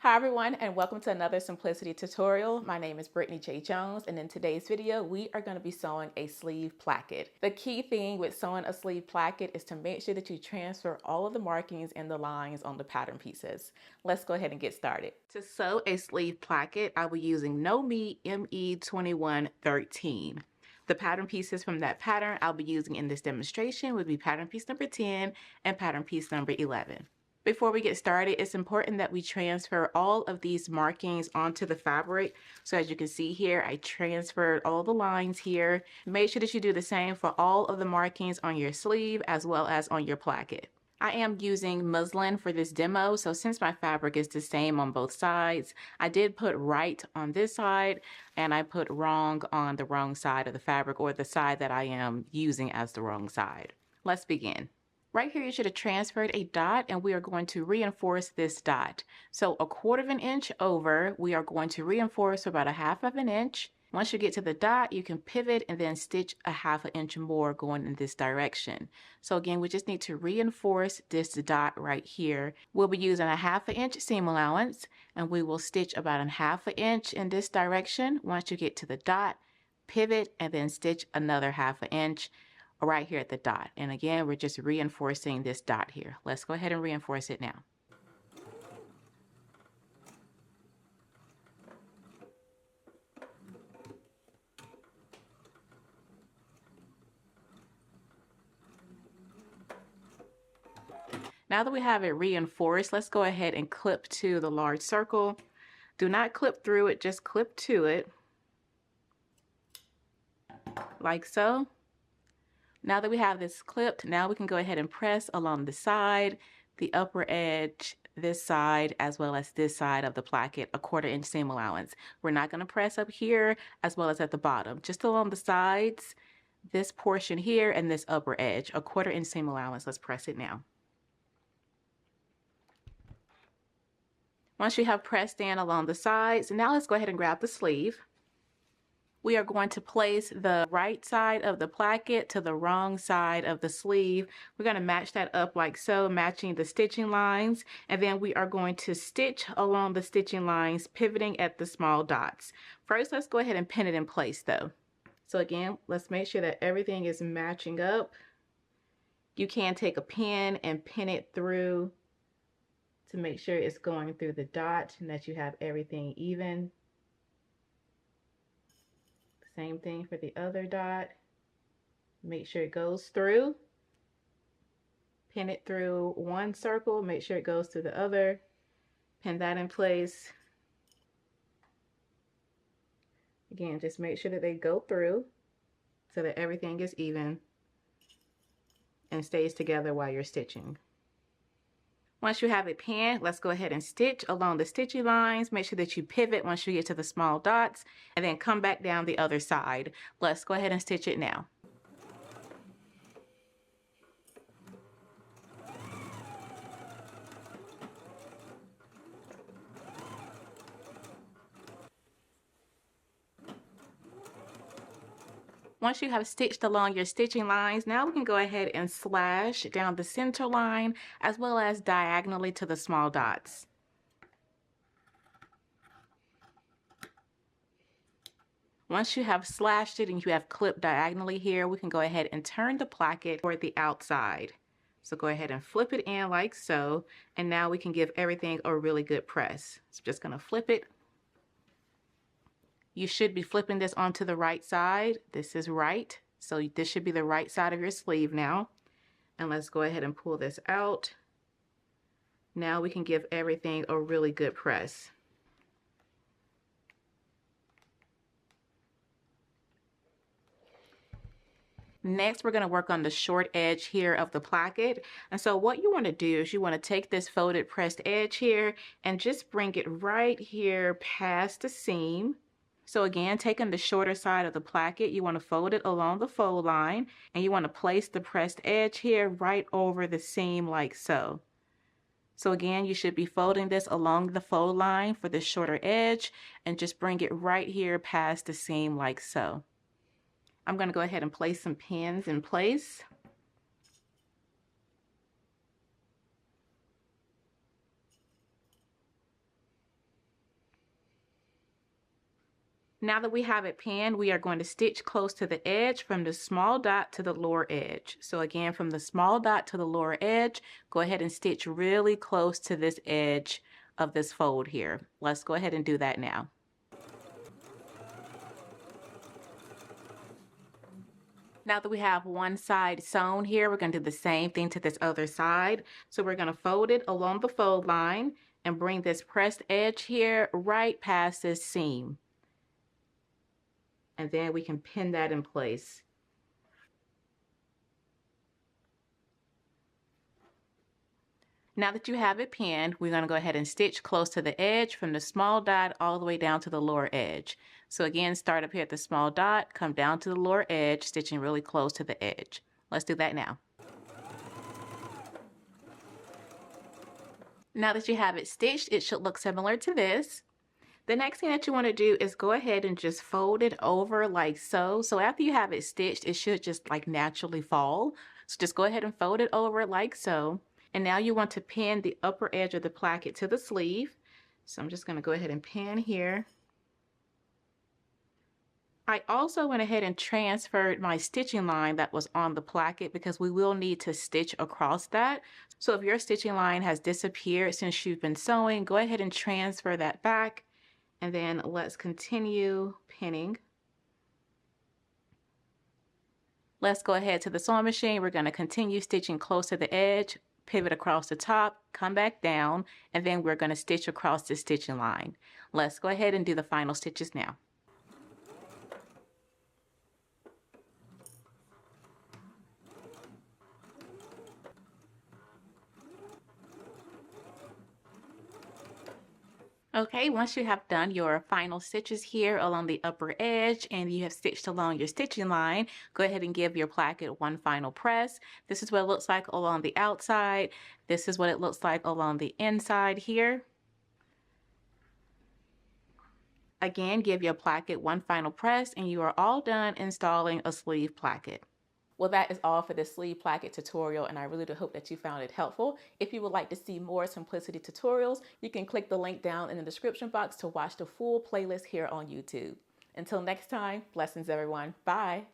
Hi everyone, and welcome to another Simplicity tutorial. My name is Brittany J. Jones, and in today's video, we are going to be sewing a sleeve placket. The key thing with sewing a sleeve placket is to make sure that you transfer all of the markings and the lines on the pattern pieces. Let's go ahead and get started. To sew a sleeve placket, I will be using No Me ME2113. The pattern pieces from that pattern I'll be using in this demonstration would be pattern piece number 10 and pattern piece number 11. Before we get started, it's important that we transfer all of these markings onto the fabric. So as you can see here, I transferred all the lines here. Make sure that you do the same for all of the markings on your sleeve as well as on your placket. I am using muslin for this demo, so since my fabric is the same on both sides, I did put right on this side and I put wrong on the wrong side of the fabric, or the side that I am using as the wrong side. Let's begin. Right here, you should have transferred a dot, and we are going to reinforce this dot. So 1/4 inch over, we are going to reinforce for about 1/2 inch. Once you get to the dot, you can pivot and then stitch 1/2 inch more going in this direction. So again, we just need to reinforce this dot right here. We'll be using 1/2 inch seam allowance, and we will stitch about 1/2 inch in this direction. Once you get to the dot, pivot and then stitch another 1/2 inch right here at the dot. And again, we're just reinforcing this dot here. Let's go ahead and reinforce it now. Now that we have it reinforced, let's go ahead and clip to the large circle. Do not clip through it, just clip to it like so. Now that we have this clipped, now we can go ahead and press along the side, the upper edge, this side, as well as this side of the placket, 1/4 inch seam allowance. We're not going to press up here as well as at the bottom, just along the sides, this portion here and this upper edge, 1/4 inch seam allowance. Let's press it now. Once you have pressed in along the sides, now let's go ahead and grab the sleeve. We are going to place the right side of the placket to the wrong side of the sleeve. We're going to match that up like so, matching the stitching lines, and then we are going to stitch along the stitching lines, pivoting at the small dots. First, let's go ahead and pin it in place though. So again, let's make sure that everything is matching up. You can take a pin and pin it through to make sure it's going through the dot and that you have everything even. Same thing for the other dot. Make sure it goes through. Pin it through one circle, make sure it goes through the other. Pin that in place. Again, just make sure that they go through so that everything is even and stays together while you're stitching. Once you have it pinned, let's go ahead and stitch along the stitching lines. Make sure that you pivot once you get to the small dots and then come back down the other side. Let's go ahead and stitch it now. Once you have stitched along your stitching lines, now we can go ahead and slash down the center line as well as diagonally to the small dots. Once you have slashed it and you have clipped diagonally here, we can go ahead and turn the placket toward the outside. So go ahead and flip it in like so, and now we can give everything a really good press. So I'm just going to flip it. You should be flipping this onto the right side. This is right. So this should be the right side of your sleeve now. And let's go ahead and pull this out. Now we can give everything a really good press. Next, we're going to work on the short edge here of the placket. And so what you want to do is you want to take this folded pressed edge here and just bring it right here past the seam. So again, taking the shorter side of the placket, you want to fold it along the fold line, and you want to place the pressed edge here right over the seam like so. So again, you should be folding this along the fold line for the shorter edge and just bring it right here past the seam like so. I'm going to go ahead and place some pins in place. Now that we have it pinned, we are going to stitch close to the edge from the small dot to the lower edge. So again, from the small dot to the lower edge, go ahead and stitch really close to this edge of this fold here. Let's go ahead and do that now. Now that we have one side sewn here, we're going to do the same thing to this other side. So we're going to fold it along the fold line and bring this pressed edge here right past this seam. And then we can pin that in place. Now that you have it pinned, we're going to go ahead and stitch close to the edge from the small dot all the way down to the lower edge. So again, start up here at the small dot, come down to the lower edge, stitching really close to the edge. Let's do that now. Now that you have it stitched, it should look similar to this. The next thing that you want to do is go ahead and just fold it over like so. So after you have it stitched, it should just like naturally fall. So just go ahead and fold it over like so. And now you want to pin the upper edge of the placket to the sleeve. So I'm just going to go ahead and pin here. I also went ahead and transferred my stitching line that was on the placket because we will need to stitch across that. So if your stitching line has disappeared since you've been sewing, go ahead and transfer that back. And then let's continue pinning. Let's go ahead to the sewing machine. We're going to continue stitching close to the edge, pivot across the top, come back down, and then we're going to stitch across the stitching line. Let's go ahead and do the final stitches now. Okay, once you have done your final stitches here along the upper edge and you have stitched along your stitching line, go ahead and give your placket one final press. This is what it looks like along the outside. This is what it looks like along the inside here. Again, give your placket one final press and you are all done installing a sleeve placket. Well, that is all for this sleeve placket tutorial, and I really do hope that you found it helpful. If you would like to see more simplicity tutorials, you can click the link down in the description box to watch the full playlist here on YouTube. Until next time, blessings everyone. Bye.